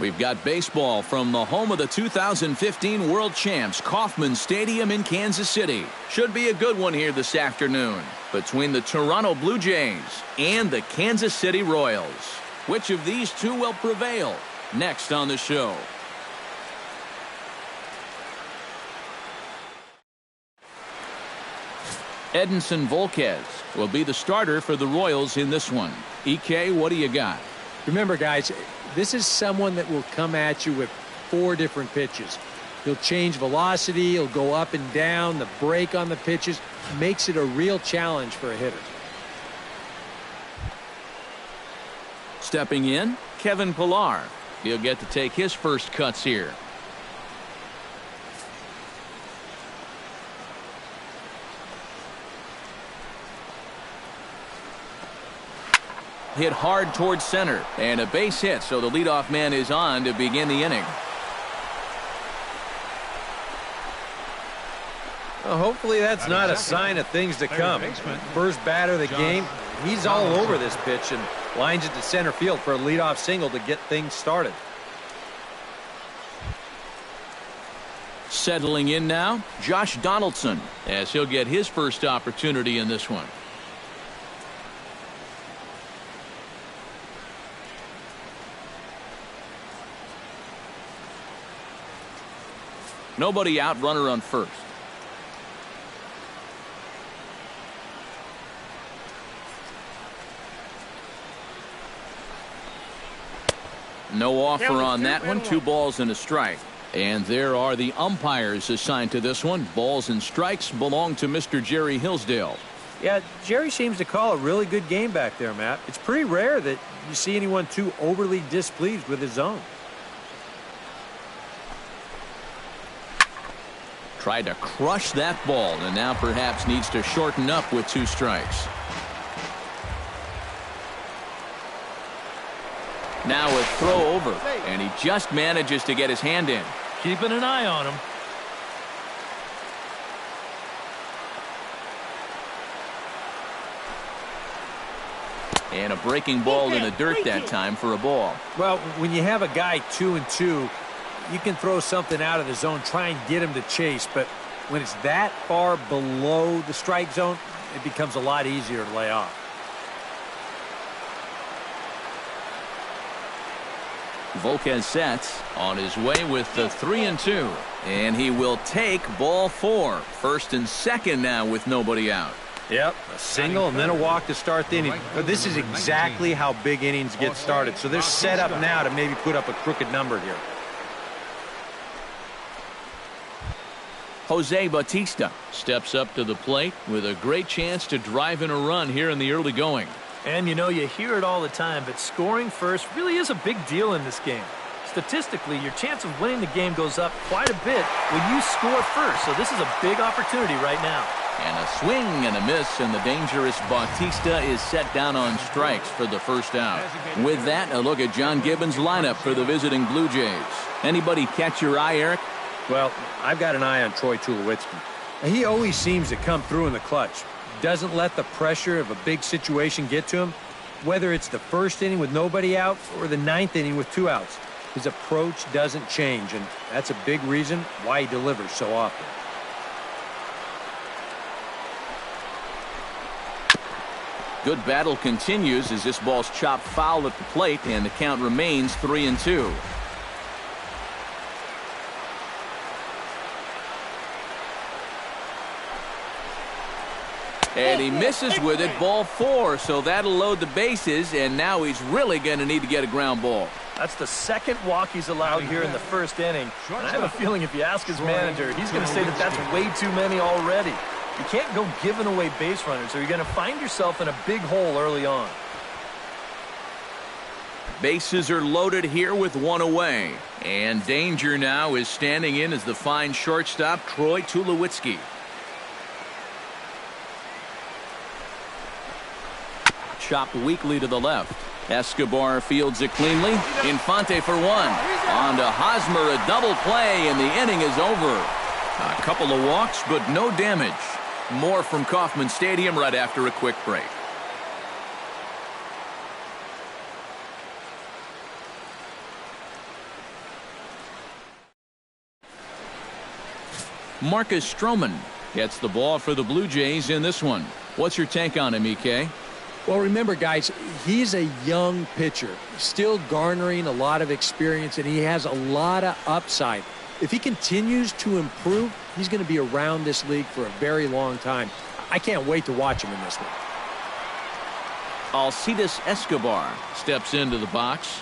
We've got baseball from the home of the 2015 World Champs, Kauffman Stadium in Kansas City. Should be a good one here this afternoon between the Toronto Blue Jays and the Kansas City Royals. Which of these two will prevail? Next on the show. Edinson Volquez will be the starter for the Royals in this one. EK, what do you got? Remember, guys, this is someone that will come at you with 4 different pitches. He'll change velocity, he'll go up and down, the break on the pitches makes it a real challenge for a hitter. Stepping in, Kevin Pillar. He'll get to take his first cuts here. Hit hard towards center, and a base hit, so the leadoff man is on to begin the inning. Well, hopefully that's not a sign of things to come. First batter of the game, he's all over this pitch and lines it to center field for a leadoff single to get things started. Settling in now, Josh Donaldson, as he'll get his first opportunity in this one. Nobody out, runner on first. No offer on that one. 2 balls and a strike. And there are the umpires assigned to this one. Balls and strikes belong to Mr. Jerry Hillsdale. Yeah, Jerry seems to call a really good game back there, Matt. It's pretty rare that you see anyone too overly displeased with his zone. Tried to crush that ball, and now perhaps needs to shorten up with 2 strikes. Now a throw over, and he just manages to get his hand in. Keeping an eye on him. And a breaking ball in the dirt that time for a ball. Well, when you have a guy 2-2, you can throw something out of the zone, try and get him to chase, but when it's that far below the strike zone, it becomes a lot easier to lay off. Volquez sets on his way with the 3-2, and he will take ball 4. First and second now with nobody out. Yep, a single and then a walk to start the inning. But this is exactly how big innings get started, so they're set up now to maybe put up a crooked number here. Jose Bautista steps up to the plate with a great chance to drive in a run here in the early going. And you know, you hear it all the time, but scoring first really is a big deal in this game. Statistically, your chance of winning the game goes up quite a bit when you score first, so this is a big opportunity right now. And a swing and a miss, and the dangerous Bautista is set down on strikes for the first out. With that, a look at John Gibbons' lineup for the visiting Blue Jays. Anybody catch your eye, Eric? Well, I've got an eye on Troy Tulowitzki. He always seems to come through in the clutch. Doesn't let the pressure of a big situation get to him, whether it's the first inning with nobody out or the 9th inning with 2 outs. His approach doesn't change, and that's a big reason why he delivers so often. Good battle continues as this ball's chopped foul at the plate, and the count remains 3-2. And he misses with it, ball 4, so that'll load the bases, and now he's really going to need to get a ground ball. That's the second walk he's allowed here in the first inning. And I have a feeling if you ask his manager, he's going to say that that's way too many already. You can't go giving away base runners, or you're going to find yourself in a big hole early on. Bases are loaded here with 1 away. And danger now is standing in as the fine shortstop, Troy Tulowitzki. Chopped weakly to the left. Escobar fields it cleanly. Infante for 1. On to Hosmer, a double play, and the inning is over. A couple of walks, but no damage. More from Kauffman Stadium right after a quick break. Marcus Stroman gets the ball for the Blue Jays in this one. What's your take on him, EK? Well, remember, guys, he's a young pitcher, still garnering a lot of experience, and he has a lot of upside. If he continues to improve, he's going to be around this league for a very long time. I can't wait to watch him in this one. Alcides Escobar steps into the box.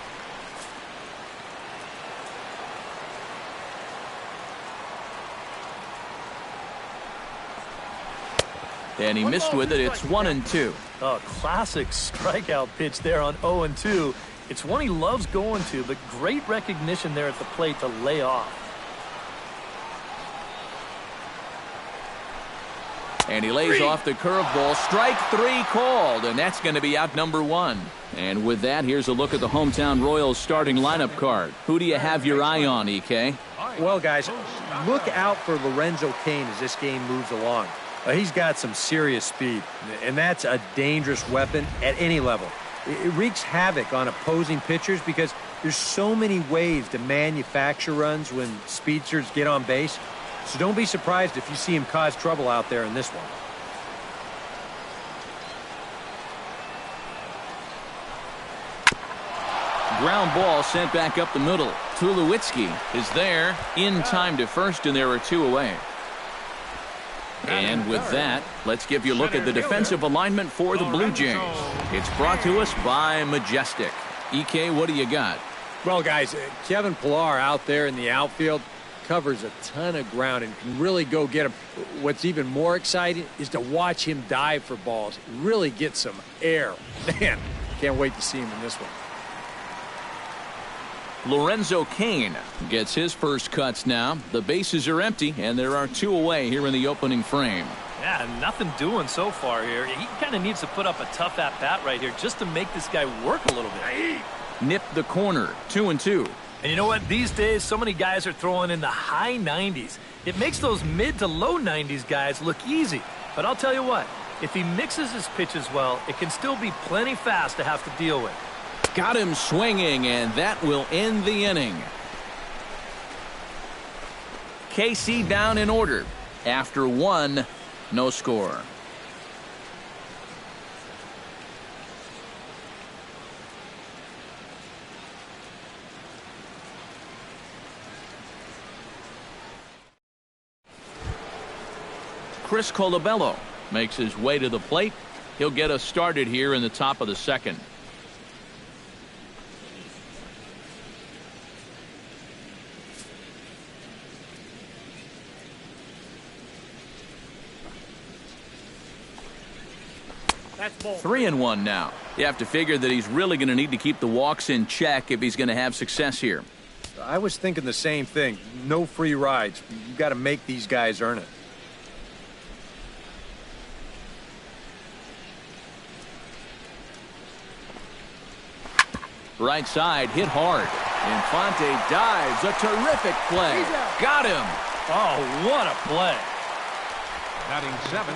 And he missed with it. It's 1-2. Oh, classic strikeout pitch there on 0-2. It's one he loves going to, but great recognition there at the plate to lay off. And he lays off the curveball. Strike 3 called, and that's going to be out number 1. And with that, here's a look at the hometown Royals starting lineup card. Who do you have your eye on, EK? Well, guys, look out for Lorenzo Cain as this game moves along. He's got some serious speed, and that's a dangerous weapon at any level. It wreaks havoc on opposing pitchers because there's so many ways to manufacture runs when speedsters get on base. So don't be surprised if you see him cause trouble out there in this one. Ground ball sent back up the middle. Tulowitzki is there in time to first, and there are 2 away. And with that, let's give you a look at the defensive alignment for the Blue Jays. It's brought to us by Majestic. EK, what do you got? Well, guys, Kevin Pillar out there in the outfield covers a ton of ground and can really go get him. What's even more exciting is to watch him dive for balls, really get some air. Man, can't wait to see him in this one. Lorenzo Cain gets his first cuts now. The bases are empty, and there are 2 away here in the opening frame. Yeah, nothing doing so far here. He kind of needs to put up a tough at-bat right here just to make this guy work a little bit. Nip the corner, 2-2. And you know what? These days, so many guys are throwing in the high 90s. It makes those mid to low 90s guys look easy. But I'll tell you what, if he mixes his pitches well, it can still be plenty fast to have to deal with. Got him swinging, and that will end the inning. KC down in order. After 1, no score. Chris Colabello makes his way to the plate. He'll get us started here in the top of the second. That's ball. 3-1 now. You have to figure that he's really going to need to keep the walks in check if he's going to have success here. I was thinking the same thing. No free rides. You got to make these guys earn it. Right side, hit hard. Infante dives. A terrific play. Got him. Oh, what a play. Batting 7.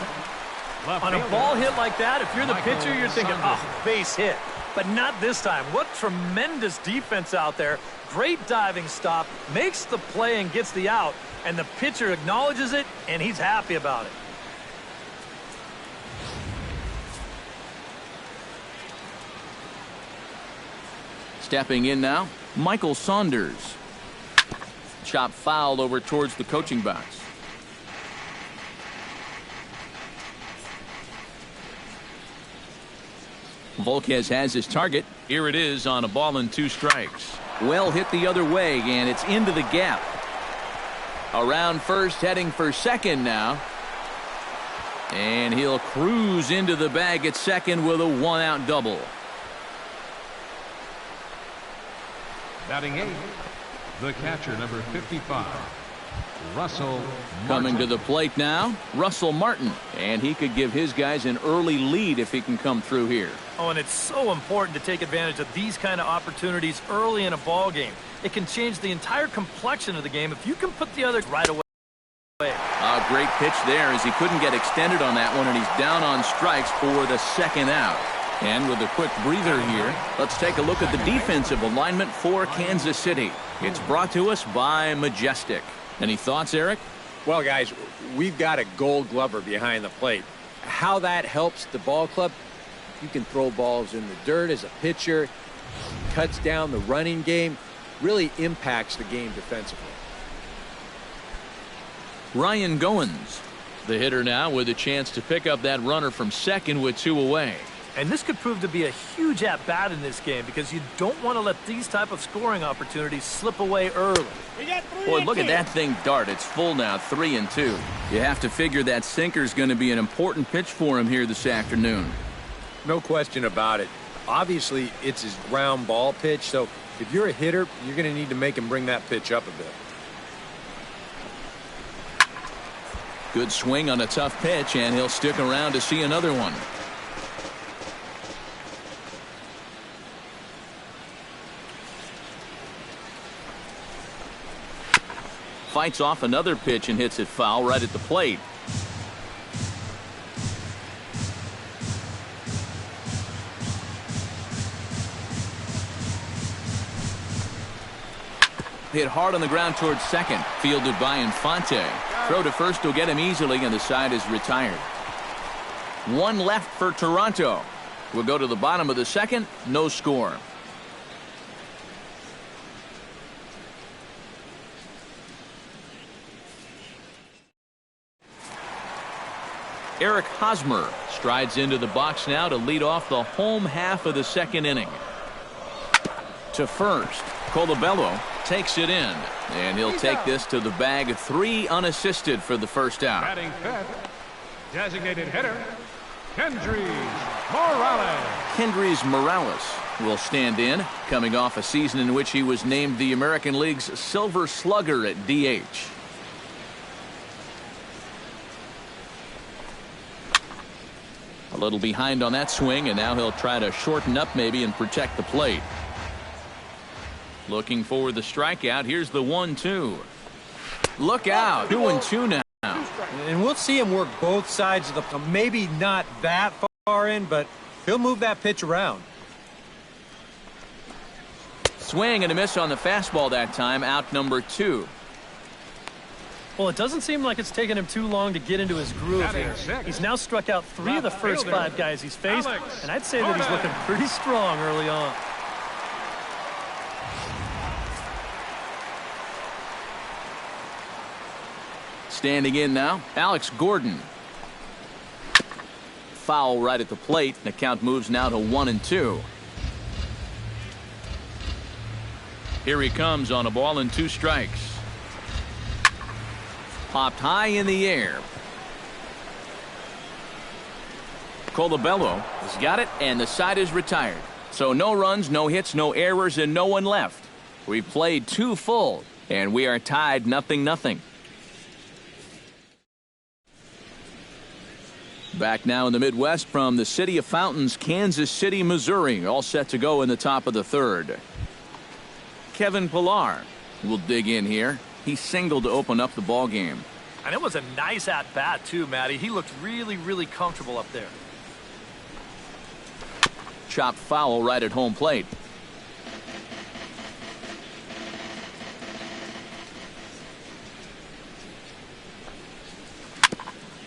On a ball hit like that, if you're the pitcher, you're thinking, oh, base hit. But not this time. What tremendous defense out there. Great diving stop. Makes the play and gets the out. And the pitcher acknowledges it, and he's happy about it. Stepping in now, Michael Saunders. Chop foul over towards the coaching box. Volquez has his target. Here it is on a ball and 2 strikes. Well hit the other way, and it's into the gap. Around first, heading for second now. And he'll cruise into the bag at second with a 1-out double. Batting 8. The catcher, number 55. Russell Martin. Coming to the plate now, Russell Martin. And he could give his guys an early lead if he can come through here. Oh, and it's so important to take advantage of these kind of opportunities early in a ball game. It can change the entire complexion of the game if you can put the other right away. A great pitch there as he couldn't get extended on that one, and he's down on strikes for the 2nd out. And with a quick breather here, let's take a look at the defensive alignment for Kansas City. It's brought to us by Majestic. Any thoughts, Eric? Well, guys, we've got a gold glover behind the plate. How that helps the ball club, you can throw balls in the dirt as a pitcher, cuts down the running game, really impacts the game defensively. Ryan Goins, the hitter now with a chance to pick up that runner from second with 2 away. And this could prove to be a huge at-bat in this game because you don't want to let these type of scoring opportunities slip away early. Boy, look at that thing dart. It's full now, 3-2. You have to figure that sinker's going to be an important pitch for him here this afternoon. No question about it. Obviously, it's his ground ball pitch, so if you're a hitter, you're going to need to make him bring that pitch up a bit. Good swing on a tough pitch, and he'll stick around to see another one. Fights off another pitch and hits it foul right at the plate. Hit hard on the ground towards second. Fielded by Infante. Throw to first will get him easily, and the side is retired. 1 left for Toronto. We'll go to the bottom of the second. No score. Eric Hosmer strides into the box now to lead off the home half of the second inning. To first, Colabello takes it in, and he'll take this to the bag. 3 unassisted for the first out. Batting fifth, designated hitter, Kendrys Morales. Kendrys Morales will stand in, coming off a season in which he was named the American League's Silver Slugger at DH. A little behind on that swing, and now he'll try to shorten up maybe and protect the plate. Looking for the strikeout. Here's the 1-2. Look out. 2-2 now. And we'll see him work both sides of the, maybe not that far in, but he'll move that pitch around. Swing and a miss on the fastball that time. Out number 2. Well, it doesn't seem like it's taken him too long to get into his groove here. He's now struck out 3 of the first 5 guys he's faced, and I'd say that he's looking pretty strong early on. Standing in now, Alex Gordon. Foul right at the plate. The count moves now to 1-2. Here he comes on a ball and 2 strikes. Popped high in the air. Colabello has got it, and the side is retired. So no runs, no hits, no errors, and no one left. We played 2 full, and we are tied 0-0. Back now in the Midwest from the city of Fountains, Kansas City, Missouri, all set to go in the top of the 3rd. Kevin Pillar will dig in here. He singled to open up the ball game. And it was a nice at-bat, too, Matty. He looked really, really comfortable up there. Chopped foul right at home plate.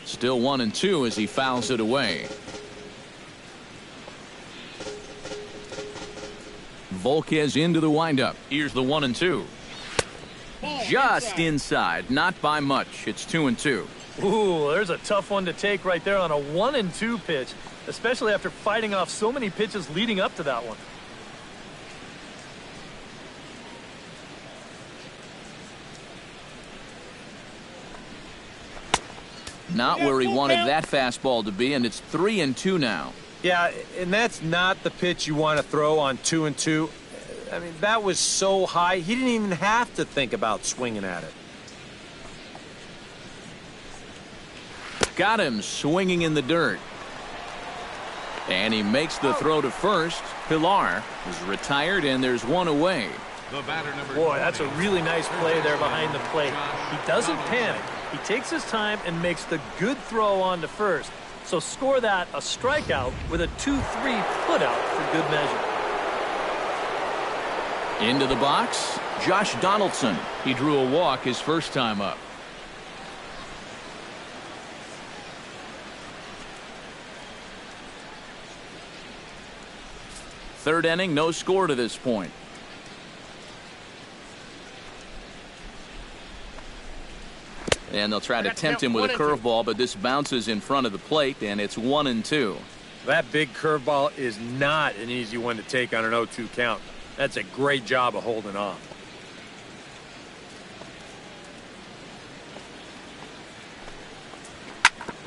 Still 1-2 as he fouls it away. Volquez into the windup. Here's the 1-2. Just inside, not by much. It's 2-2. Ooh, there's a tough one to take right there on a 1-2 pitch, especially after fighting off so many pitches leading up to that one. Not where he wanted that fastball to be, and it's 3-2 now. Yeah, and that's not the pitch you want to throw on 2-2. I mean, that was so high, he didn't even have to think about swinging at it. Got him swinging in the dirt. And he makes the throw to first. Pillar is retired, and there's 1 away. The batter number Boy, that's a really nice play there behind the plate. He doesn't panic. He takes his time and makes the good throw on to first. So score that a strikeout with a 2-3 putout for good measure. Into the box, Josh Donaldson. He drew a walk his first time up. Third inning, no score to this point. And they'll try to tempt him with a curveball, but this bounces in front of the plate, and it's 1-2. That big curveball is not an easy one to take on an 0-2 count. That's a great job of holding off.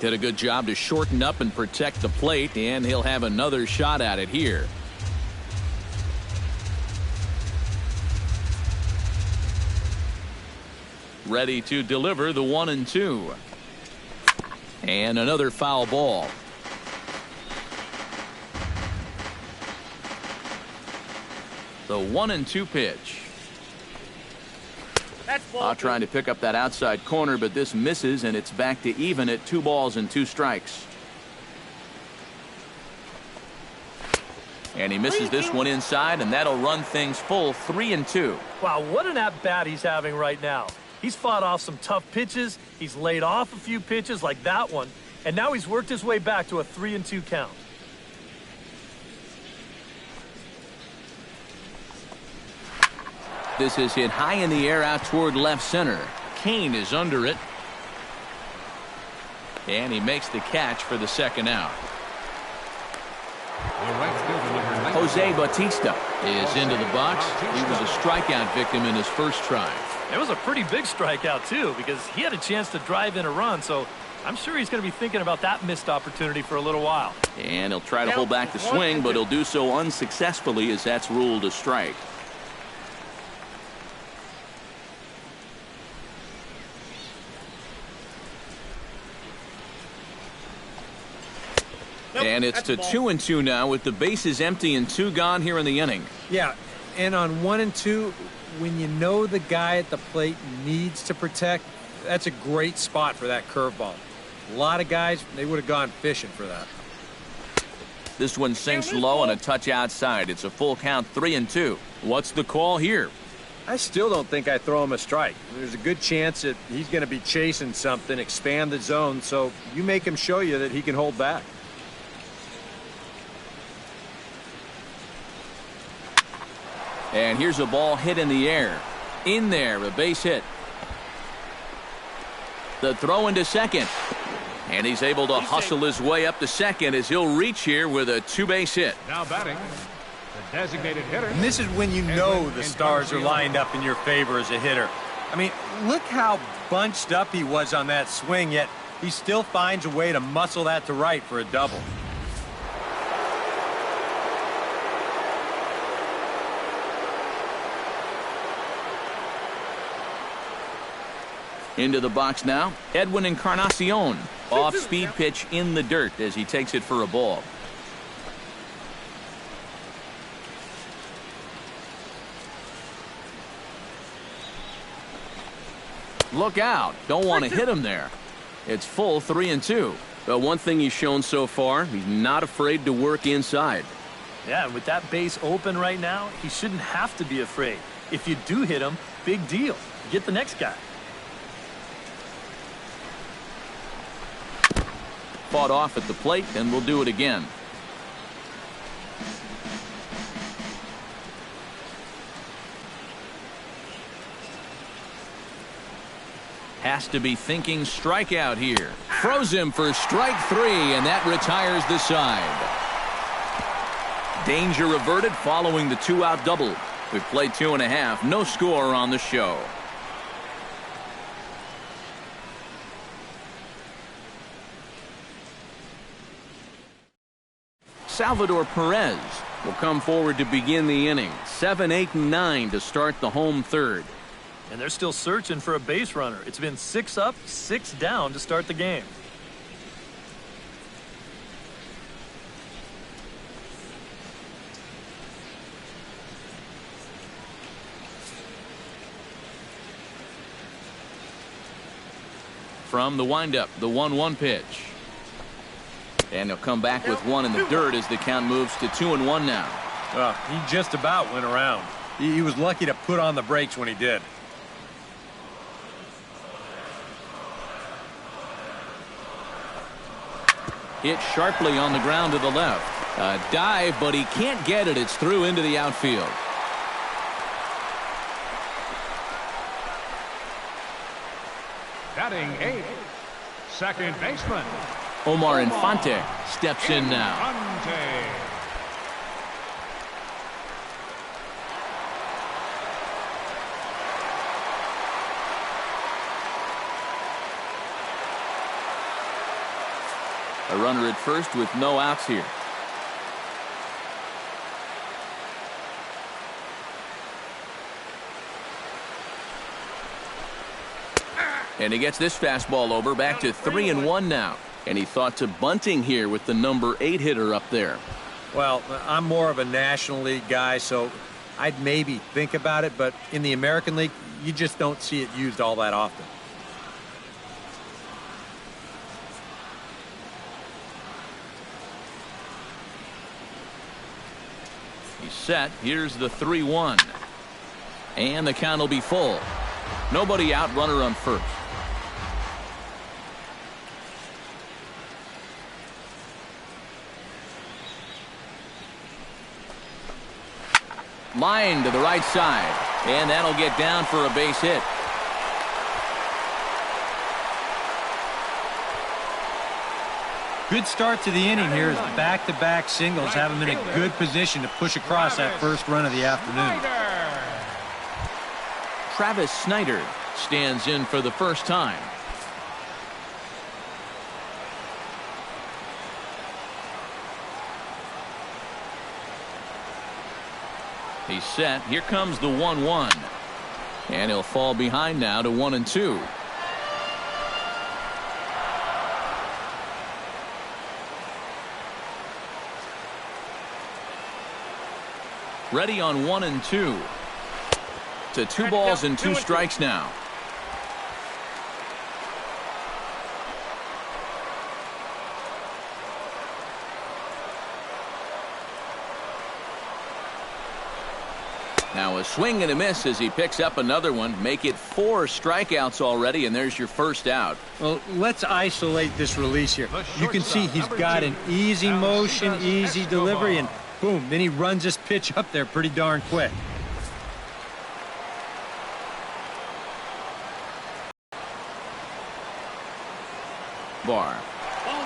Did a good job to shorten up and protect the plate, and he'll have another shot at it here. Ready to deliver the 1-2. And another foul ball. The 1-2 pitch. Trying to pick up that outside corner, but this misses, and it's back to even at 2 balls and 2 strikes. And he misses this one inside, and that'll run things full 3-2. Wow, what an at-bat he's having right now. He's fought off some tough pitches. He's laid off a few pitches like that one. And now he's worked his way back to a 3-2 count. This is hit high in the air out toward left center. Kane is under it. And he makes the catch for the second out. Jose Bautista is into the box. He was a strikeout victim in his first try. It was a pretty big strikeout, too, because he had a chance to drive in a run, so I'm sure he's going to be thinking about that missed opportunity for a little while. And he'll try to hold back the swing, but he'll do so unsuccessfully as that's ruled a strike. And it's to 2-2 now with the bases empty and 2 gone here in the inning. Yeah, and on 1-2, when you know the guy at the plate needs to protect, that's a great spot for that curveball. A lot of guys, they would have gone fishing for that. This one sinks low and a touch outside. It's a full count, 3-2. What's the call here? I still don't think I throw him a strike. There's a good chance that he's going to be chasing something, expand the zone, so you make him show you that he can hold back. And here's a ball hit in the air. In there, a base hit. The throw into second. And he's able to hustle his way up to second as he'll reach here with a 2-base hit. Now batting, the designated hitter. And this is when you know the stars are lined up in your favor as a hitter. I mean, look how bunched up he was on that swing, yet he still finds a way to muscle that to right for a double. Into the box now, Edwin Encarnacion. Off-speed pitch in the dirt as he takes it for a ball. Look out. Don't want to hit him there. It's full 3-2. But one thing he's shown so far, he's not afraid to work inside. Yeah, and with that base open right now, he shouldn't have to be afraid. If you do hit him, big deal. Get the next guy. Fought off at the plate, and we'll do it again. Has to be thinking strikeout here. Throws him for strike 3, and that retires the side. Danger averted following the 2-out double. We've played 2.5. No score on the show. Salvador Perez will come forward to begin the inning. 7, 8, and 9 to start the home third. And they're still searching for a base runner. It's been 6 up, 6 down to start the game. From the windup, the 1-1 pitch. And he'll come back with one in the dirt as the count moves to 2-1 now. He just about went around. He was lucky to put on the brakes when he did. Hit sharply on the ground to the left. A dive, but he can't get it. It's through into the outfield. Batting 8th, second baseman. Omar Infante steps in now. Infante. A runner at first with no outs here. And he gets this fastball over, back to 3-1 now. And he thought to bunting here with the number 8 hitter up there. Well, I'm more of a National League guy, so I'd maybe think about it, but in the American League, you just don't see it used all that often. He's set. Here's the 3-1. And the count will be full. Nobody out, runner on first. Line to the right side. And that'll get down for a base hit. Good start to the inning here as back-to-back singles have him in a good position to push across that first run of the afternoon. Travis Snyder stands in for the first time. He's set. Here comes the 1-1. And he'll fall behind now to 1-2. Ready on 1-2. To 2 balls and 2 strikes now. Now a swing and a miss as he picks up another one. Make it 4 strikeouts already, and there's your first out. Well, let's isolate this release here. You can see he's got an easy motion, easy delivery, and boom, then he runs this pitch up there pretty darn quick. Bar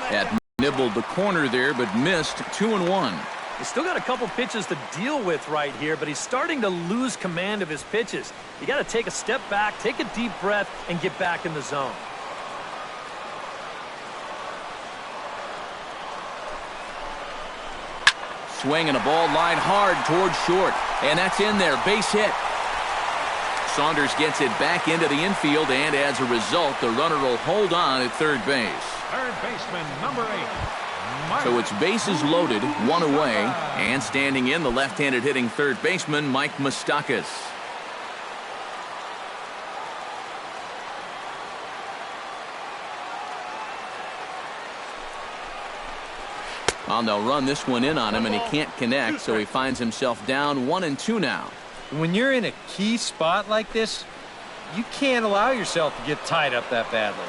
had nibbled the corner there, but missed. 2-1. He's still got a couple pitches to deal with right here, but he's starting to lose command of his pitches. You got to take a step back, take a deep breath, and get back in the zone. Swing and a ball lined hard towards short, and that's in there. Base hit. Saunders gets it back into the infield, and as a result, the runner will hold on at third base. Third baseman, number 8. So it's bases loaded, 1 away, and standing in the left-handed hitting third baseman, Mike Moustakas. Well, they'll run this one in on him, and he can't connect, so he finds himself down 1-2 now. When you're in a key spot like this, you can't allow yourself to get tied up that badly.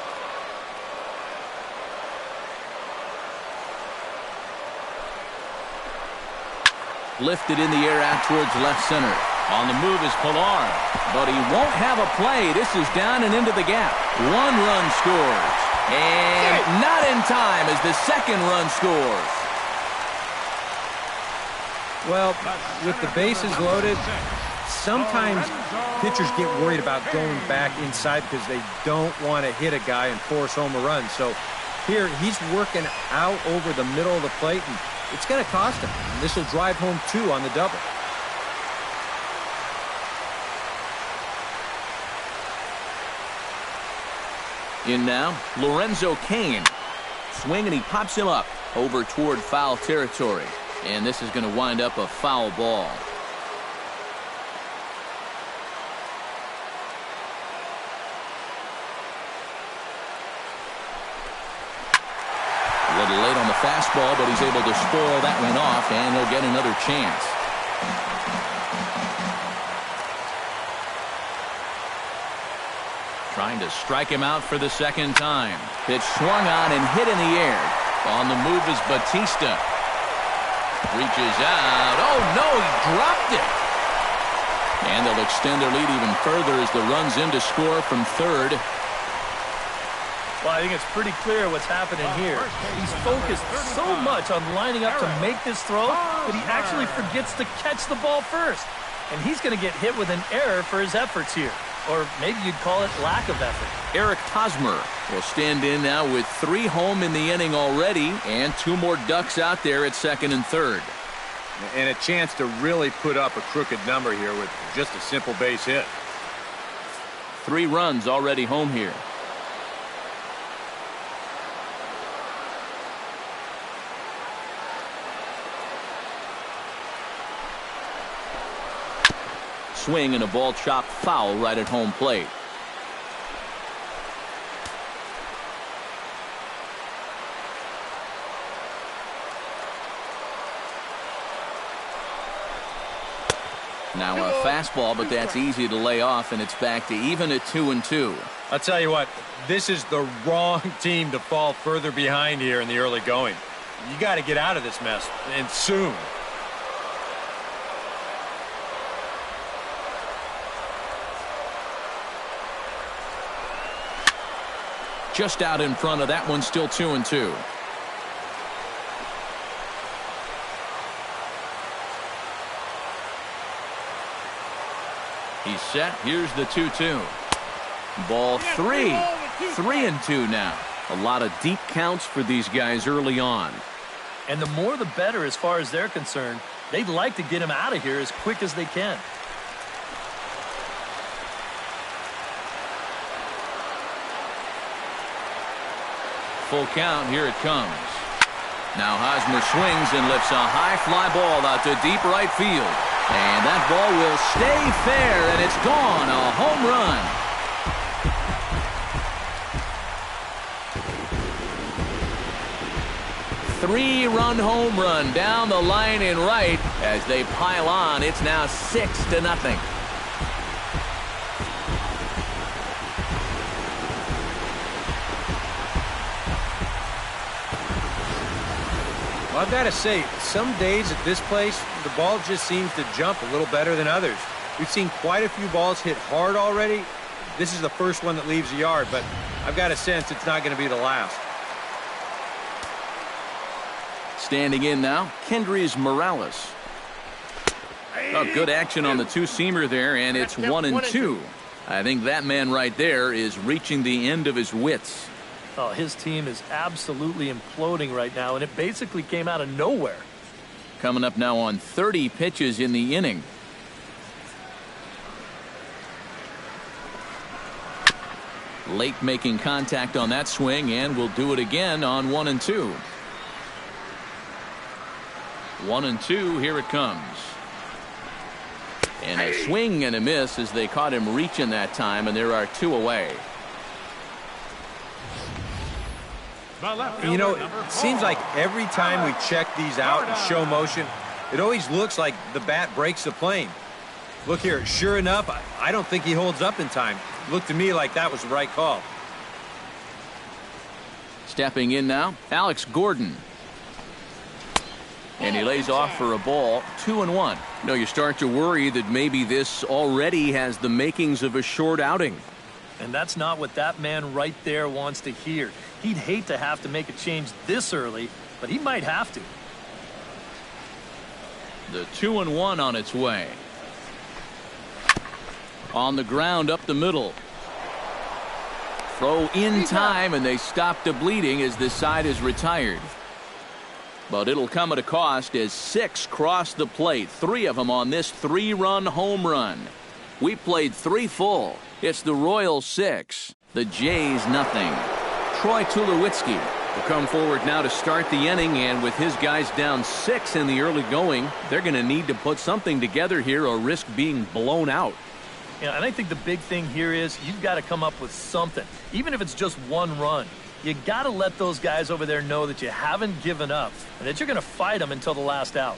Lifted in the air out towards left center. On the move is Pilar, but he won't have a play. This is down and into the gap. 1 run scores, and not in time as the second run scores. Well, with the bases loaded, sometimes pitchers get worried about going back inside because they don't want to hit a guy and force home a run. So here he's working out over the middle of the plate, and it's going to cost him. And this will drive home 2 on the double. In now, Lorenzo Cain. Swing, and he pops him up over toward foul territory. And this is going to wind up a foul ball. A little late on the fastball, but he's able to spoil that one off, and he'll get another chance. Trying to strike him out for the second time. Pitch swung on and hit in the air. On the move is Batista. Reaches out. Oh, no, he dropped it. And they'll extend their lead even further as the run's in to score from third. Well, I think it's pretty clear what's happening here. He's focused so much on lining up to make this throw that he actually forgets to catch the ball first. And he's going to get hit with an error for his efforts here. Or maybe you'd call it lack of effort. Eric Hosmer will stand in now with 3 home in the inning already and 2 more ducks out there at second and third. And a chance to really put up a crooked number here with just a simple base hit. 3 runs already home here. Swing and a ball chopped foul right at home plate. Now a fastball, but that's easy to lay off, and it's back to even at 2-2. I'll tell you what, this is the wrong team to fall further behind here in the early going. You got to get out of this mess, and soon. Just out in front of that one, still 2-2. He's set. Here's the 2-2. Ball 3. 3-2 now. A lot of deep counts for these guys early on. And the more the better as far as they're concerned. They'd like to get him out of here as quick as they can. Full count. Here it comes. Now Hosmer swings and lifts a high fly ball out to deep right field. And that ball will stay fair, and it's gone. A home run. Three-run home run down the line in right. As they pile on, it's now 6-0. Well, I've got to say, some days at this place, the ball just seems to jump a little better than others. We've seen quite a few balls hit hard already. This is the first one that leaves the yard, but I've got a sense it's not going to be the last. Standing in now, Kendrys Morales. Oh, good action on the two-seamer there, and it's 1-2. I think that man right there is reaching the end of his wits. Oh, his team is absolutely imploding right now, and it basically came out of nowhere. Coming up now on 30 pitches in the inning. Late making contact on that swing, and will do it again on 1-2. 1-2, here it comes. And a swing and a miss as they caught him reaching that time, and there are 2 away. You know, it seems like every time we check these out in show motion, it always looks like the bat breaks the plane. Look here, sure enough, I don't think he holds up in time. It looked to me like that was the right call. Stepping in now, Alex Gordon. And he lays off for a ball, 2-1. No, you start to worry that maybe this already has the makings of a short outing. And that's not what that man right there wants to hear. He'd hate to have to make a change this early, but he might have to. The 2-1 on its way. On the ground up the middle. Throw in time, and they stop the bleeding as this side is retired. But it'll come at a cost as 6 cross the plate. 3 of them on this 3-run home run. We played 3 full. It's the Royals 6, the Jays nothing. Troy Tulowitzki will come forward now to start the inning, and with his guys down 6 in the early going, they're going to need to put something together here or risk being blown out. Yeah, and I think the big thing here is you've got to come up with something, even if it's just 1 run. You got to let those guys over there know that you haven't given up and that you're going to fight them until the last out.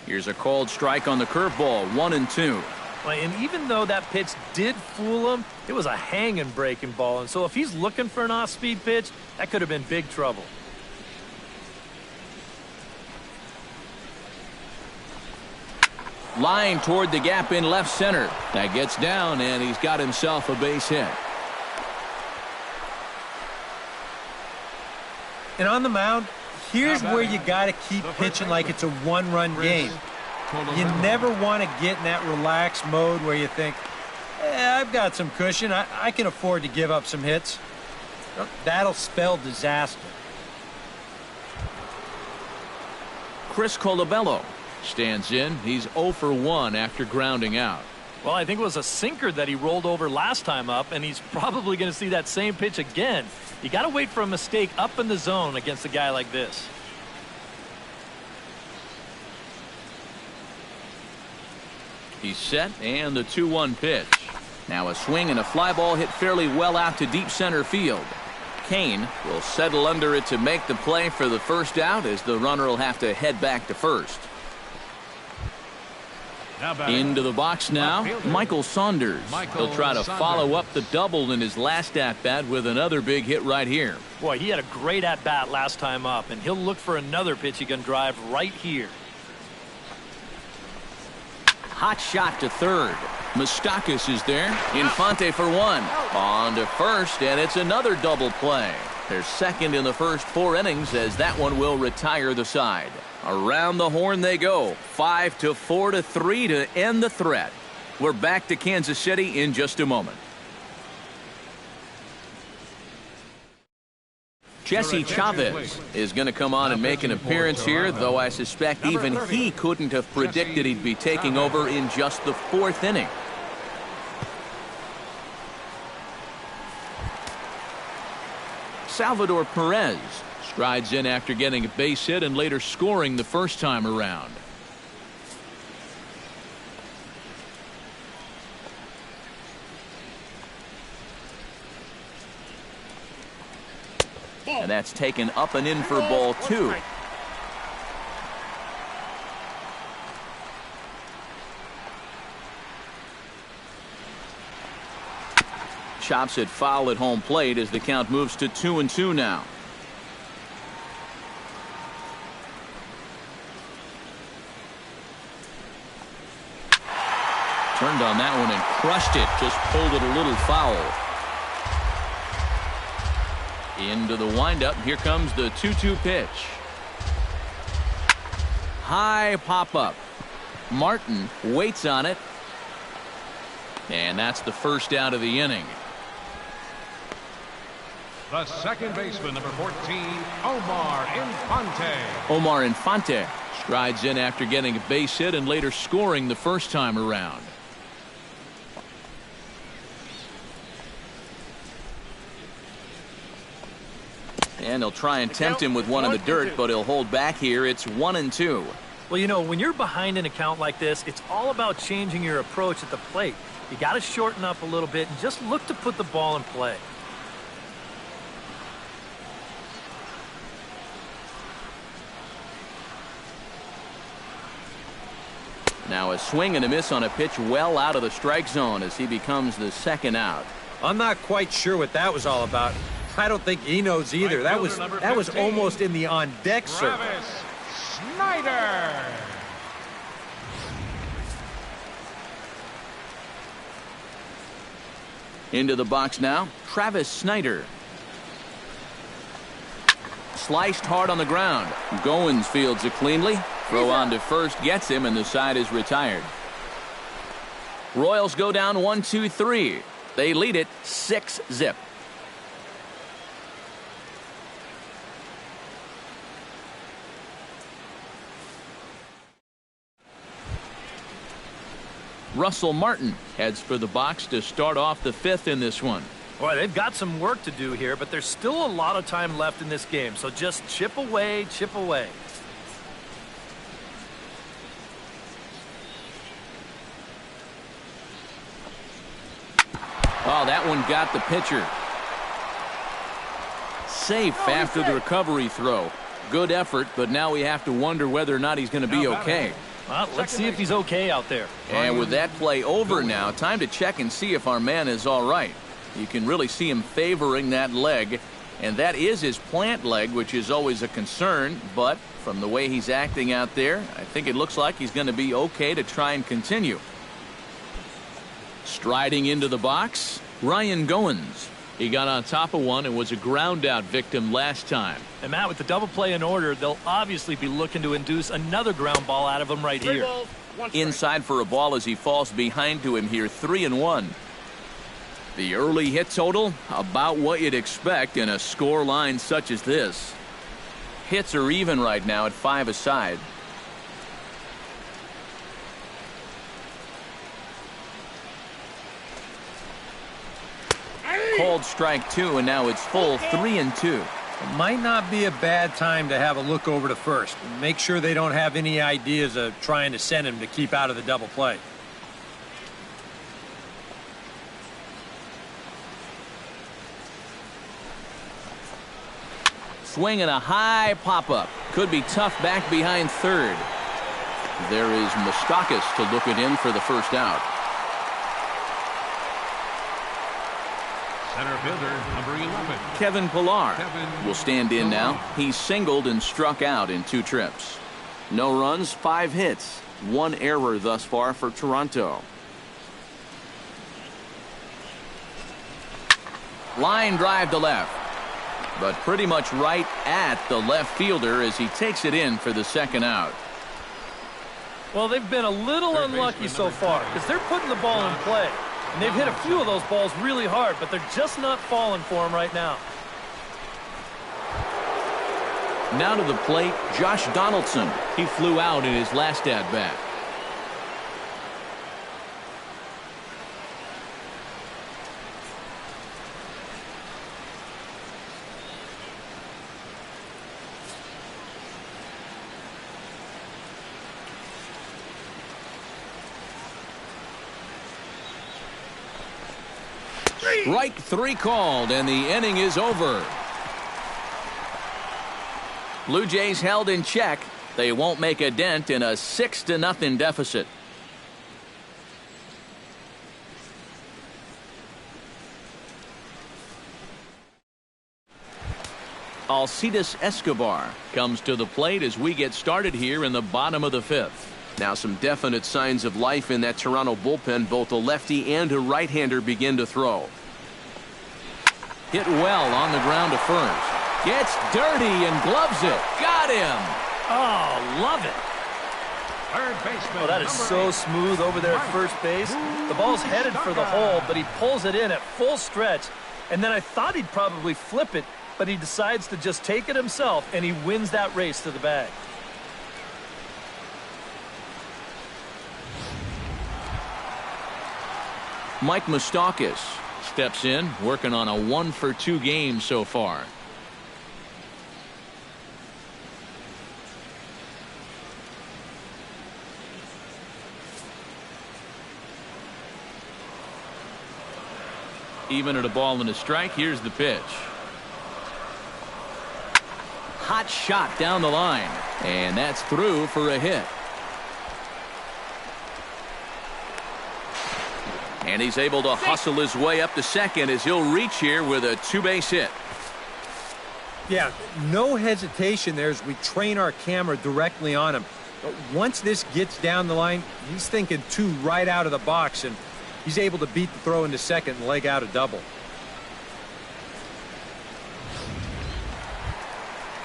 Here's a called strike on the curveball, 1-2. And even though that pitch did fool him, it was a hanging breaking ball. And so if he's looking for an off-speed pitch, that could have been big trouble. Line toward the gap in left center. That gets down, and he's got himself a base hit. And on the mound, here's where you got to keep pitching like it's a one-run game. You never want to get in that relaxed mode where you think, I've got some cushion. I can afford to give up some hits. That'll spell disaster. Chris Colabello stands in. He's 0 for 1 after grounding out. Well, I think it was a sinker that he rolled over last time up, and he's probably going to see that same pitch again. You got to wait for a mistake up in the zone against a guy like this. He's set, and the 2-1 pitch. Now a swing and a fly ball hit fairly well out to deep center field. Kane will settle under it to make the play for the first out, as the runner will have to head back to first. Into the box now, Michael Saunders. He'll try to follow up the double in his last at-bat with another big hit right here. Boy, he had a great at-bat last time up, and he'll look for another pitch he can drive right here. Hot shot to third. Moustakas is there. Infante for 1. On to first, and it's another double play. They're second in the first 4 innings, as that one will retire the side. Around the horn they go. 5-4-3 to end the threat. We're back to Kansas City in just a moment. Jesse Chavez is going to come on and make an appearance here, though I suspect even he couldn't have predicted he'd be taking over in just the 4th inning. Salvador Perez strides in after getting a base hit and later scoring the first time around. And that's taken up and in for ball 2. Chops it foul at home plate as the count moves to 2-2 now. Turned on that one and crushed it. Just pulled it a little foul. Into the windup. Here comes the 2-2 pitch. High pop up. Martin waits on it. And that's the first out of the inning. The second baseman, number 14, Omar Infante. Omar Infante strides in after getting a base hit and later scoring the first time around. And he'll try and tempt him with one in the dirt, but he'll hold back here. It's 1-2. Well, you know, when you're behind an account like this, it's all about changing your approach at the plate. You got to shorten up a little bit and just look to put the ball in play. Now a swing and a miss on a pitch well out of the strike zone as he becomes the second out. I'm not quite sure what that was all about. I don't think he knows either. That was almost in the on-deck circle. Travis Snyder. Into the box now, Travis Snyder. Sliced hard on the ground. Goins fields it cleanly. Throw on to first gets him, and the side is retired. Royals go down 1-2-3. They lead it 6-0. Russell Martin heads for the box to start off the 5th in this one. Boy, they've got some work to do here, but there's still a lot of time left in this game. So just chip away, chip away. Oh, that one got the pitcher. Safe after the recovery throw. Good effort, but now we have to wonder whether or not he's going to be okay. Well, let's see if he's okay out there. And with that play over now, time to check and see if our man is all right. You can really see him favoring that leg, and that is his plant leg, which is always a concern, but from the way he's acting out there, I think it looks like he's going to be okay to try and continue. Striding into the box, Ryan Goins. He got on top of one and was a ground out victim last time. And Matt, with the double play in order, they'll obviously be looking to induce another ground ball out of him right here. Inside for a ball as he falls behind to him here, 3-1. The early hit total, about what you'd expect in a score line such as this. Hits are even right now at 5 aside. Called strike 2, and now it's full 3-2. It might not be a bad time to have a look over to first. Make sure they don't have any ideas of trying to send him to keep out of the double play. Swinging a high pop-up. Could be tough back behind third. There is Moustakas to look it in for the first out. Center fielder, number 11. Kevin Pillar Kevin will stand in now. Pillar. He's singled and struck out in 2 trips. No runs, 5 hits. 1 error thus far for Toronto. Line drive to left. But pretty much right at the left fielder as he takes it in for the second out. Well, they've been a little unlucky so far because they're putting the ball in play. And they've hit a few of those balls really hard, but they're just not falling for him right now. Now to the plate, Josh Donaldson. He flew out in his last at-bat. Strike 3 called, and the inning is over. Blue Jays held in check. They won't make a dent in a 6-0 deficit. Alcides Escobar comes to the plate as we get started here in the bottom of the 5th. Now some definite signs of life in that Toronto bullpen. Both a lefty and a right-hander begin to throw. Hit well on the ground to first. Gets dirty and gloves it. Got him. Oh, love it. Third baseman. Oh, that is so smooth over there at first base. The ball's headed for the hole, but he pulls it in at full stretch. And then I thought he'd probably flip it, but he decides to just take it himself, and he wins that race to the bag. Mike Moustakas steps in, working on a 1-for-2 game so far. Even at a ball and a strike, here's the pitch. Hot shot down the line, and that's through for a hit. And he's able to hustle his way up to second as he'll reach here with a 2-base hit. Yeah, no hesitation there as we train our camera directly on him. But once this gets down the line, he's thinking 2 right out of the box, and he's able to beat the throw into second and leg out a double.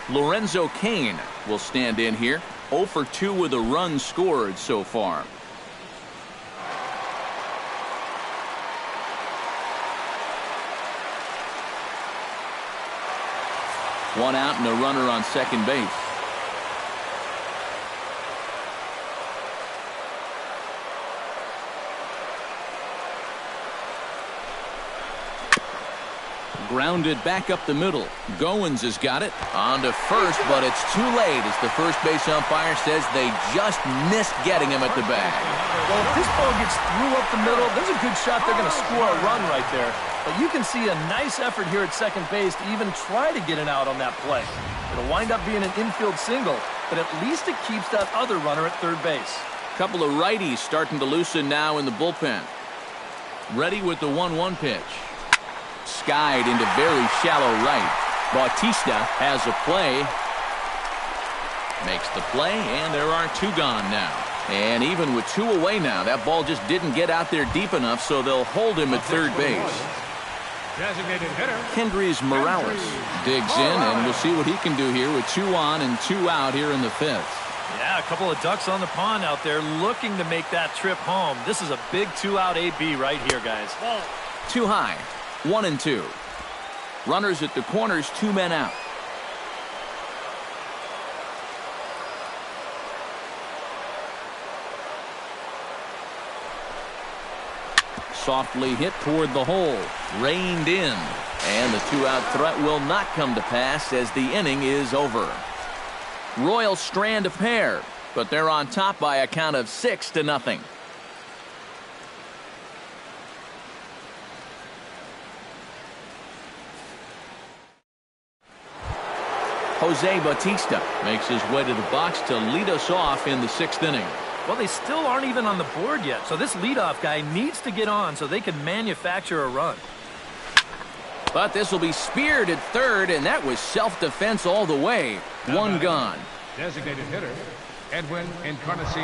Lorenzo Cain will stand in here. 0-for-2 with a run scored so far. One out and a runner on second base. Grounded back up the middle. Goins has got it. On to first, but it's too late as the first base umpire says they just missed getting him at the bag. Well, if this ball gets through up the middle, there's a good shot they're going to score a run right there. But you can see a nice effort here at second base to even try to get an out on that play. It'll wind up being an infield single, but at least it keeps that other runner at third base. Couple of righties starting to loosen now in the bullpen. Ready with the 1-1 pitch. Skied into very shallow right. Bautista has a play. Makes the play, and there are 2 gone now. And even with 2 away now, that ball just didn't get out there deep enough, so they'll hold him at third base. Designated hitter. Kendrys Morales digs in, and we'll see what he can do here with 2 on and 2 out here in the 5th. Yeah, a couple of ducks on the pond out there looking to make that trip home. This is a big 2-out AB right here, guys. Too high. 1-2. Runners at the corners, 2 men out. Softly hit toward the hole. Reined in. And the 2-out threat will not come to pass as the inning is over. Royals strand a pair, but they're on top by a count of 6-0. Jose Bautista Makes his way to the box to lead us off in the 6th inning. Well, they still aren't even on the board yet, so this leadoff guy needs to get on so they can manufacture a run. But this will be speared at third, and that was self-defense all the way. 1 gone. Designated hitter, Edwin Encarnacion.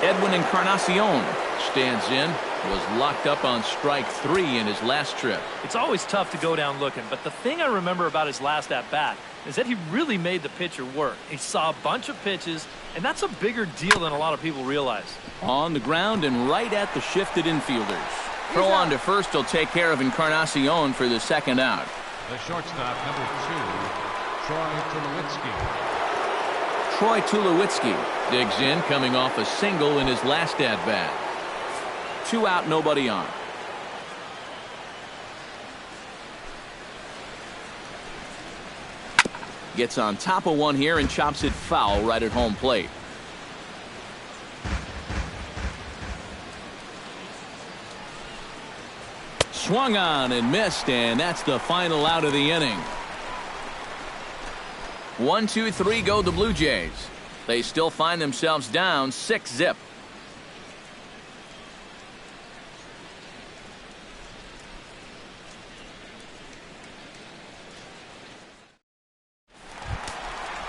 Edwin Encarnacion Stands in. Was locked up on strike 3 in his last trip. It's always tough to go down looking, but the thing I remember about his last at-bat is that he really made the pitcher work. He saw a bunch of pitches, and that's a bigger deal than a lot of people realize. On the ground and right at the shifted infielders. Throw on to first will take care of Encarnacion for the 2nd out. The shortstop, number 2, Troy Tulowitzki. Troy Tulowitzki digs in, coming off a single in his last at-bat. 2 out, nobody on. Gets on top of one here and chops it foul right at home plate. Swung on and missed, and that's the final out of the inning. 1, 2, 3 go the Blue Jays. They still find themselves down 6-0.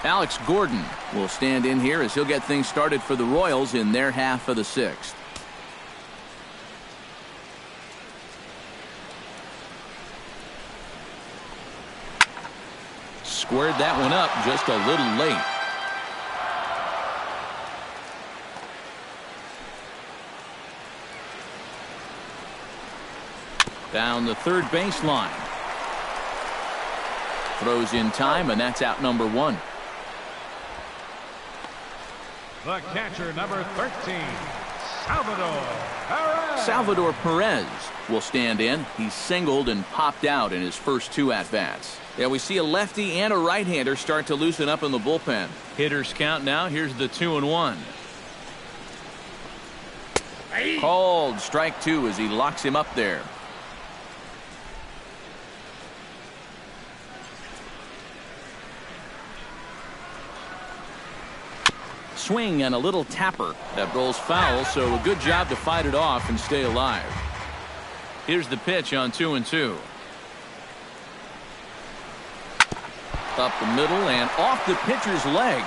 Alex Gordon will stand in here as he'll get things started for the Royals in their half of the 6th. Squared that one up just a little late. Down the third baseline. Throws in time, and that's out number 1. The catcher, number 13, Salvador Perez. Salvador Perez will stand in. He's singled and popped out in his first 2 at-bats. Yeah, we see a lefty and a right-hander start to loosen up in the bullpen. Hitters count now. Here's the 2-1. Called strike 2 as he locks him up there. Swing and a little tapper that rolls foul, so a good job to fight it off and stay alive. Here's the pitch on 2-2. Up the middle and off the pitcher's leg.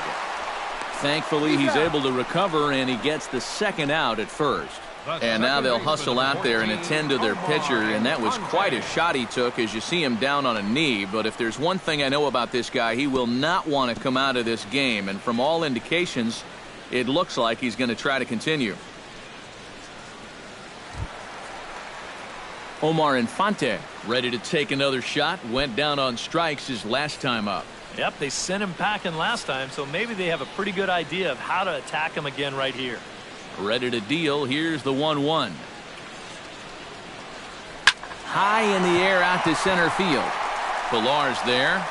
Thankfully, he's able to recover, and he gets the 2nd out at first. And now they'll hustle out there and attend to their pitcher, and that was quite a shot he took as you see him down on a knee. But if there's one thing I know about this guy, he will not want to come out of this game, and from all indications, it looks like he's going to try to continue. Omar Infante ready to take another shot. Went down on strikes his last time up. Yep, they sent him packing last time, so maybe they have a pretty good idea of how to attack him again right here. Ready to deal. Here's the 1-1. High in the air out to center field. Pilar's there.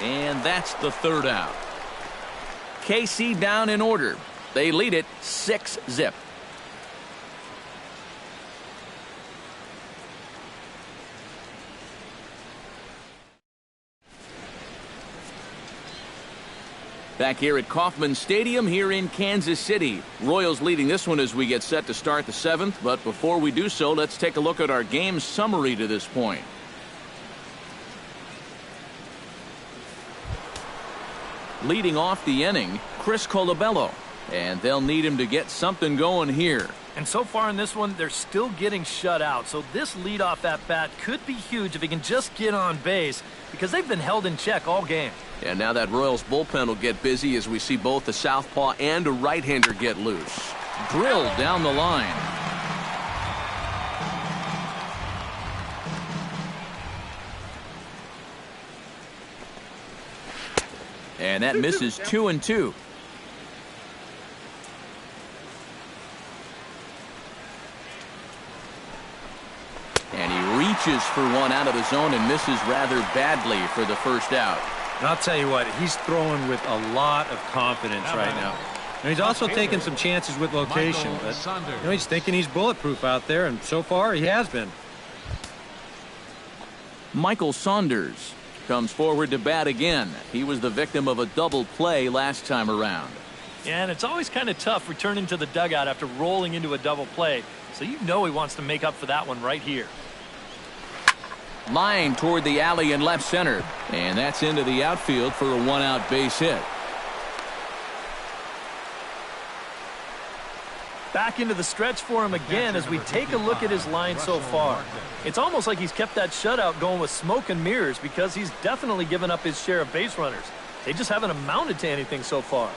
And that's the 3rd out. KC down in order. They lead it 6-0. Back here at Kauffman Stadium here in Kansas City. Royals leading this one as we get set to start the 7th. But before we do so, let's take a look at our game summary to this point. Leading off the inning, Chris Colabello. And they'll need him to get something going here. And so far in this one, they're still getting shut out. So this leadoff at bat could be huge if he can just get on base, because they've been held in check all game. And now that Royals bullpen will get busy as we see both a southpaw and a right-hander get loose. Drilled down the line. And that misses 2-2. And he reaches for one out of the zone and misses rather badly for the first out. And I'll tell you what, he's throwing with a lot of confidence right now. And he's also taking some chances with location, but he's thinking he's bulletproof out there, and so far he has been. Michael Saunders comes forward to bat again. He was the victim of a double play last time around. Yeah, and it's always kind of tough returning to the dugout after rolling into a double play, so you know he wants to make up for that one right here. Line toward the alley in left center, and that's into the outfield for a one-out base hit. Back into the stretch for him again as we take a look at his line so far. It's almost like he's kept that shutout going with smoke and mirrors, because he's definitely given up his share of base runners. They just haven't amounted to anything so far.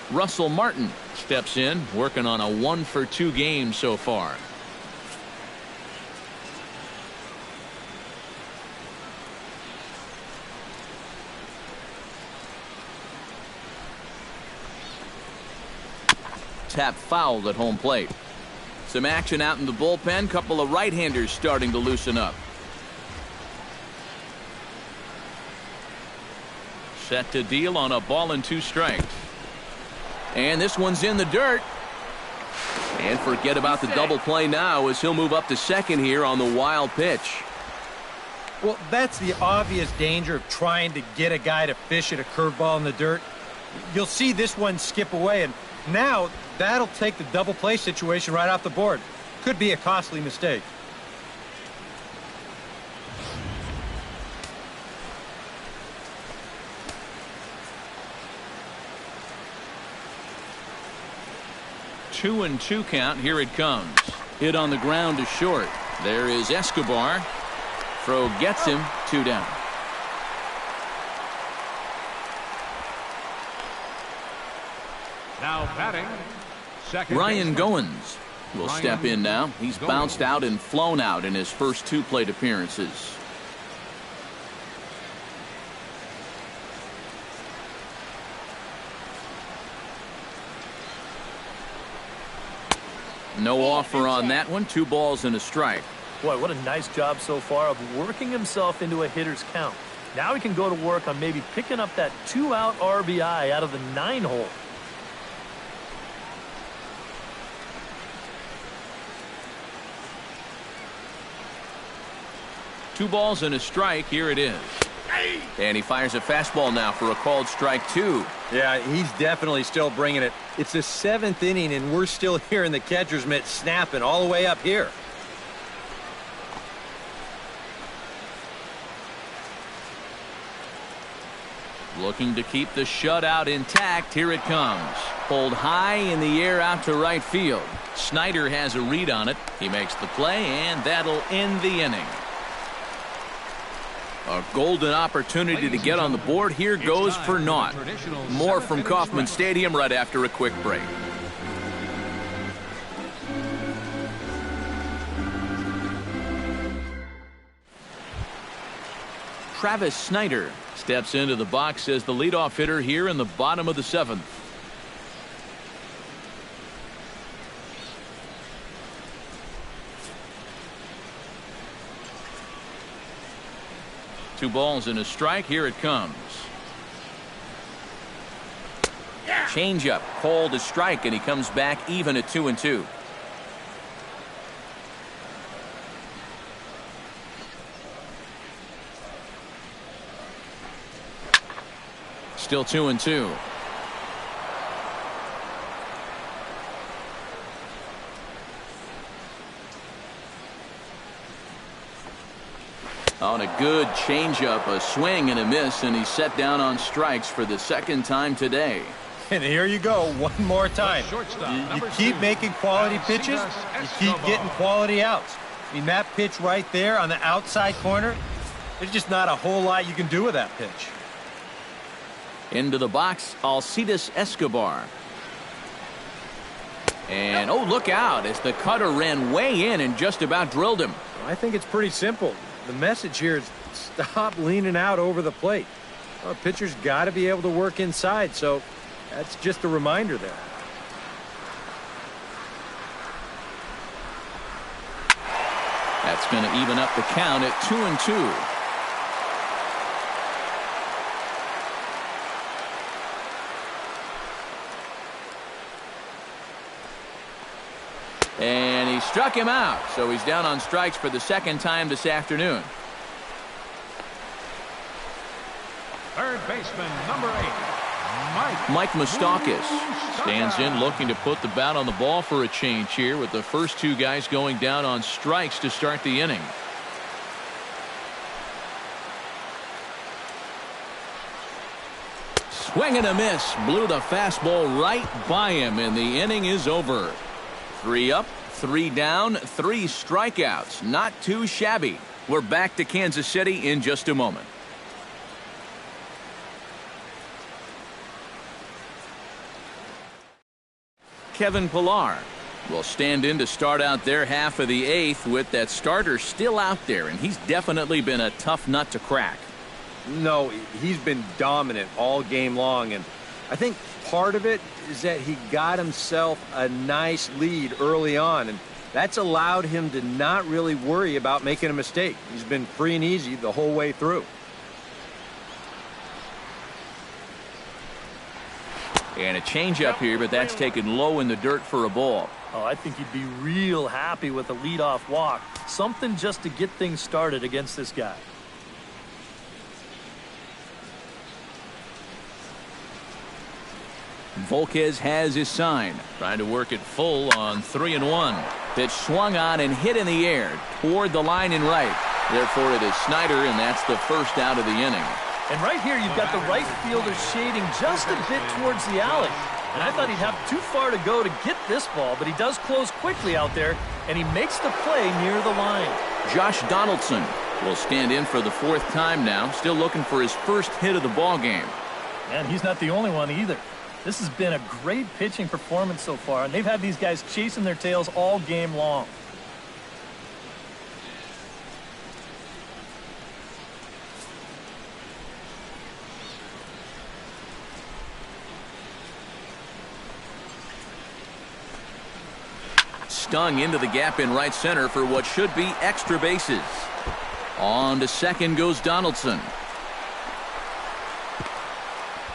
Russell Martin steps in, working on a 1-for-2 game so far. Tap fouled at home plate. Some action out in the bullpen. Couple of right-handers starting to loosen up. Set to deal on a ball and 2 strikes. And this one's in the dirt. And forget about the double play now as he'll move up to second here on the wild pitch. Well, that's the obvious danger of trying to get a guy to fish at a curveball in the dirt. You'll see this one skip away, and now that'll take the double play situation right off the board. Could be a costly mistake. Two and 2 count. Here it comes. Hit on the ground to short. There is Escobar. Throw gets him. 2 down. Now batting, second Ryan baseman. Goins will step in now. He's bounced out and flown out in his first 2 plate appearances. No offer on that one. 2 balls and a strike. Boy, what a nice job so far of working himself into a hitter's count. Now he can go to work on maybe picking up that 2-out RBI out of the 9-hole. Two balls and a strike. Here it is. And he fires a fastball now for a called strike 2. Yeah, he's definitely still bringing it. It's the 7th inning, and we're still hearing the catcher's mitt snapping all the way up here. Looking to keep the shutout intact. Here it comes. Pulled high in the air out to right field. Snyder has a read on it. He makes the play, and that'll end the inning. A golden opportunity to get on the board. Here goes for naught. More from Kauffman Stadium right after a quick break. Travis Snyder steps into the box as the leadoff hitter here in the bottom of the 7th. Two balls and a strike. Here it comes. Changeup called a strike, and he comes back even at 2-2. Still 2-2. On a good changeup, a swing and a miss, and he's set down on strikes for the second time today. And here you go, one more time. You keep making quality pitches, you keep getting quality outs. I mean, that pitch right there on the outside corner, there's just not a whole lot you can do with that pitch. Into the box, Alcides Escobar. And, oh, look out, as the cutter ran way in and just about drilled him. I think it's pretty simple. The message here is stop leaning out over the plate. Well, pitcher's got to be able to work inside, so that's just a reminder there. That's going to even up the count at 2-2. And he struck him out, so he's down on strikes for the second time this afternoon. Third baseman, number 8, Mike Moustakas stands in looking to put the bat on the ball for a change here with the first two guys going down on strikes to start the inning. Swing and a miss. Blew the fastball right by him, and the inning is over. 3 up, 3 down, 3 strikeouts. Not too shabby. We're back to Kansas City in just a moment. Kevin Pillar will stand in to start out their half of the 8th with that starter still out there, and he's definitely been a tough nut to crack. No, he's been dominant all game long, and I think part of it is that he got himself a nice lead early on, and that's allowed him to not really worry about making a mistake. He's been free and easy the whole way through. And a changeup here, but that's taken low in the dirt for a ball. Oh, I think he'd be real happy with a leadoff walk. Something just to get things started against this guy. Volquez has his sign, trying to work it full on 3-1. Pitch swung on and hit in the air toward the line and right. Therefore, it is Snyder, and that's the first out of the inning. And right here, you've got the right fielder shading just a bit towards the alley. And I thought he'd have too far to go to get this ball, but he does close quickly out there, and he makes the play near the line. Josh Donaldson will stand in for the 4th time now, still looking for his first hit of the ball game. And he's not the only one either. This has been a great pitching performance so far, and they've had these guys chasing their tails all game long. Stung into the gap in right center for what should be extra bases. On to second goes Donaldson.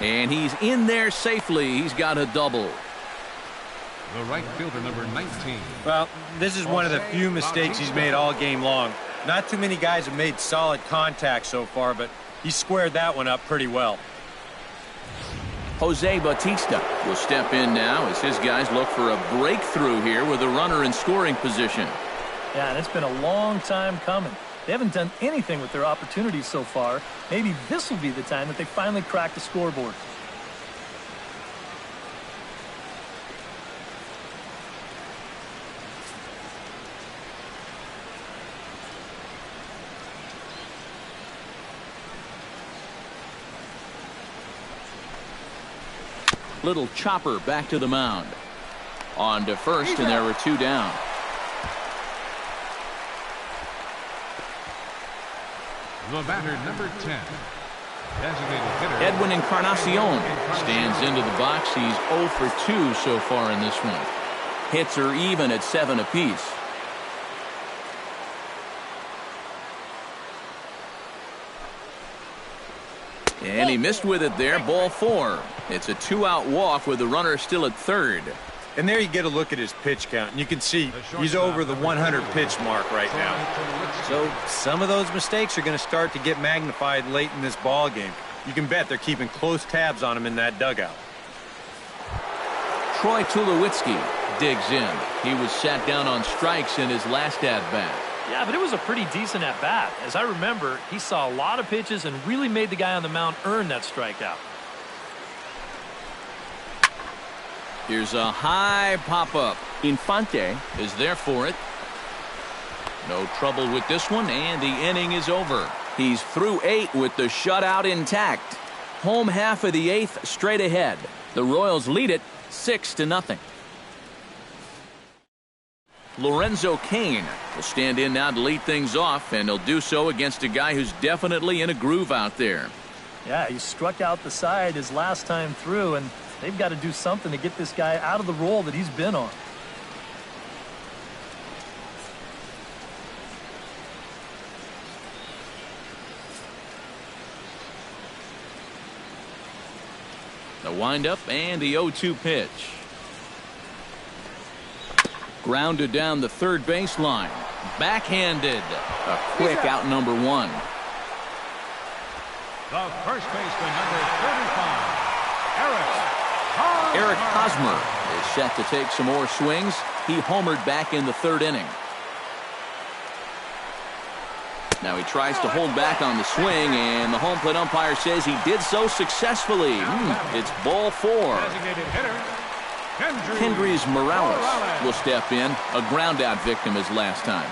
And he's in there safely. He's got a double. the right fielder, number 19. Well, this is one of the few mistakes he's made all game long. Not too many guys have made solid contact so far, but he squared that one up pretty well. Jose Bautista will step in now as his guys look for a breakthrough here with a runner in scoring position. Yeah, and it's been a long time coming. They haven't done anything with their opportunities so far. Maybe this will be the time that they finally crack the scoreboard. Little chopper back to the mound. On to first, and there were two down. The batter, number 10. Designated hitter Edwin Encarnacion stands into the box. He's 0 for 2 so far in this one. Hits are even at 7 apiece. And he missed with it there. Ball 4. It's a 2-out walk with the runner still at third. And there you get a look at his pitch count, and you can see he's over the 100 pitch mark right now. So some of those mistakes are going to start to get magnified late in this ball game. You can bet they're keeping close tabs on him in that dugout. Troy Tulowitzki digs in. He was sat down on strikes in his last at-bat. Yeah, but it was a pretty decent at-bat. As I remember, he saw a lot of pitches and really made the guy on the mound earn that strikeout. Here's a high pop-up. Infante is there for it. No trouble with this one, and the inning is over. He's through 8 with the shutout intact. Home half of the 8th straight ahead. The Royals lead it 6-0. Lorenzo Cain will stand in now to lead things off, and he'll do so against a guy who's definitely in a groove out there. Yeah, he struck out the side his last time through, and they've got to do something to get this guy out of the role that he's been on. The windup and the 0-2 pitch. Grounded down the third baseline. Backhanded. A quick out number 1. The first baseman, number 35, Eric Hosmer is set to take some more swings. He homered back in the 3rd inning. Now he tries to hold back on the swing, and the home plate umpire says he did so successfully. It's ball 4. designated hitter, Kendrys Morales will step in. A ground out victim his last time.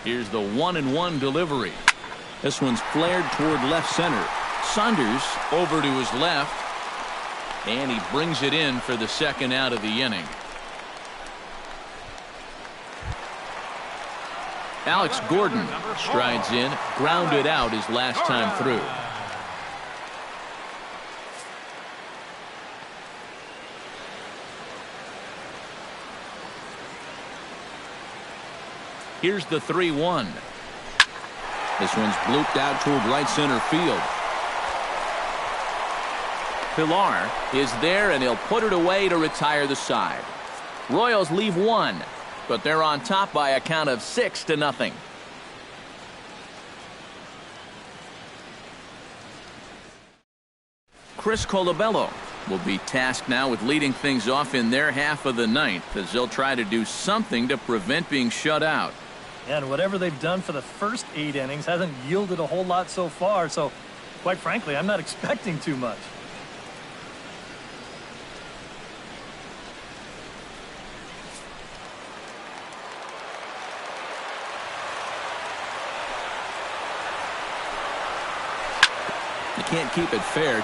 Here's the 1-1 delivery. This one's flared toward left center. Saunders over to his left, and he brings it in for the second out of the inning. Alex Gordon strides in, grounded out his last time through. Here's the 3-1. This one's blooped out toward right center field. Pilar is there, and he'll put it away to retire the side. Royals leave 1, but they're on top by a count of 6-0. Chris Colabello will be tasked now with leading things off in their half of the 9th, as they'll try to do something to prevent being shut out. And whatever they've done for the first 8 innings hasn't yielded a whole lot so far, so quite frankly, I'm not expecting too much. You can't keep it fair.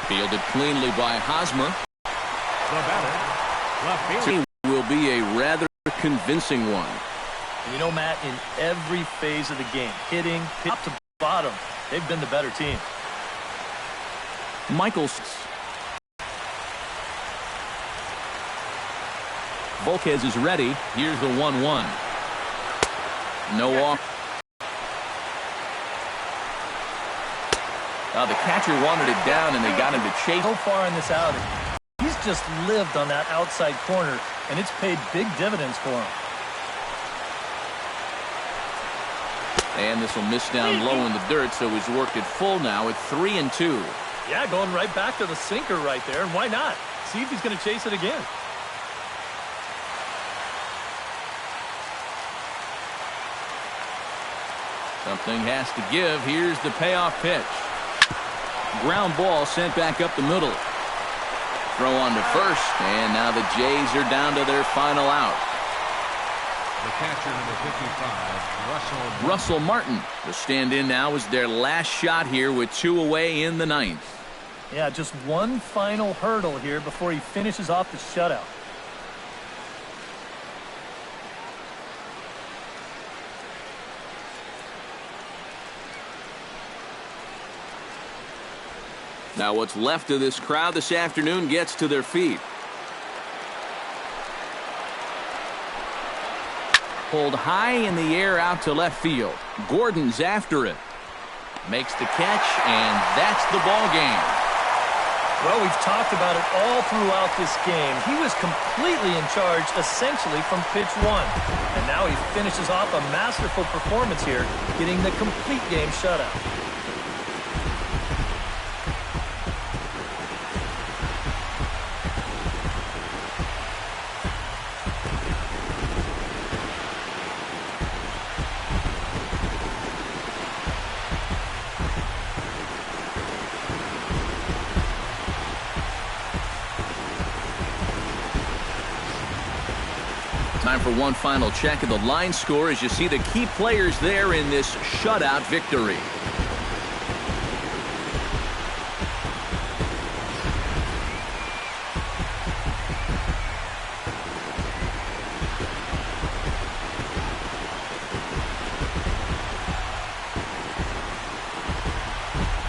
Fielded cleanly by Hosmer. the batter, left field. Will be a rather convincing one. You know, Matt, in every phase of the game, hitting, top to bottom, they've been the better team. Michaels. Volquez is ready. Here's the 1-1. No off. The catcher wanted it down, and they got him to chase. So far in this outing, he's just lived on that outside corner, and it's paid big dividends for him. And this will miss down low in the dirt, so he's worked it full now at 3-2. Yeah, going right back to the sinker right there, and why not? See if he's going to chase it again. Something has to give. Here's the payoff pitch. Ground ball sent back up the middle. Throw on to first, and now the Jays are down to their final out. The catcher, number 55, Russell Martin will stand in now as their last shot here with 2 away in the 9th. Yeah, just one final hurdle here before he finishes off the shutout. Now what's left of this crowd this afternoon gets to their feet. pulled high in the air out to left field. Gordon's after it. Makes the catch, and that's the ball game. Well, we've talked about it all throughout this game. He was completely in charge, essentially, from pitch one. And now he finishes off a masterful performance here, getting the complete game shutout. Time for one final check of the line score as you see the key players there in this shutout victory.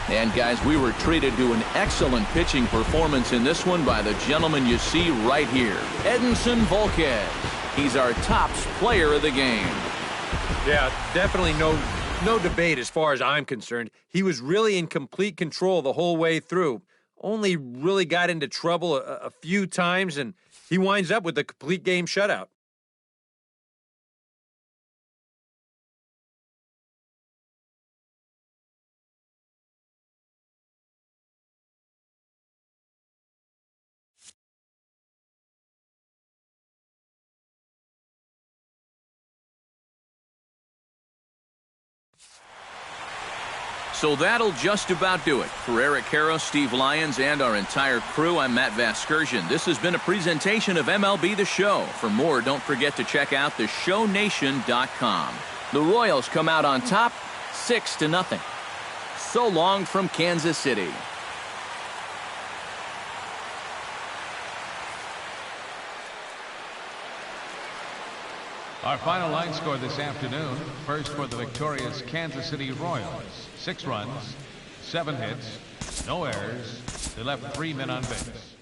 And guys, we were treated to an excellent pitching performance in this one by the gentleman you see right here, Edinson Volquez. He's our tops player of the game. Yeah, definitely no debate as far as I'm concerned. He was really in complete control the whole way through. Only really got into trouble a few times, and he winds up with a complete game shutout. So that'll just about do it. For Eric Harrow, Steve Lyons, and our entire crew, I'm Matt Vasgersian. This has been a presentation of MLB The Show. For more, don't forget to check out theshownation.com. The Royals come out on top, 6-0. So long from Kansas City. Our final line score this afternoon. First for the victorious Kansas City Royals. 6 runs, 7 hits, no errors. They left 3 men on base.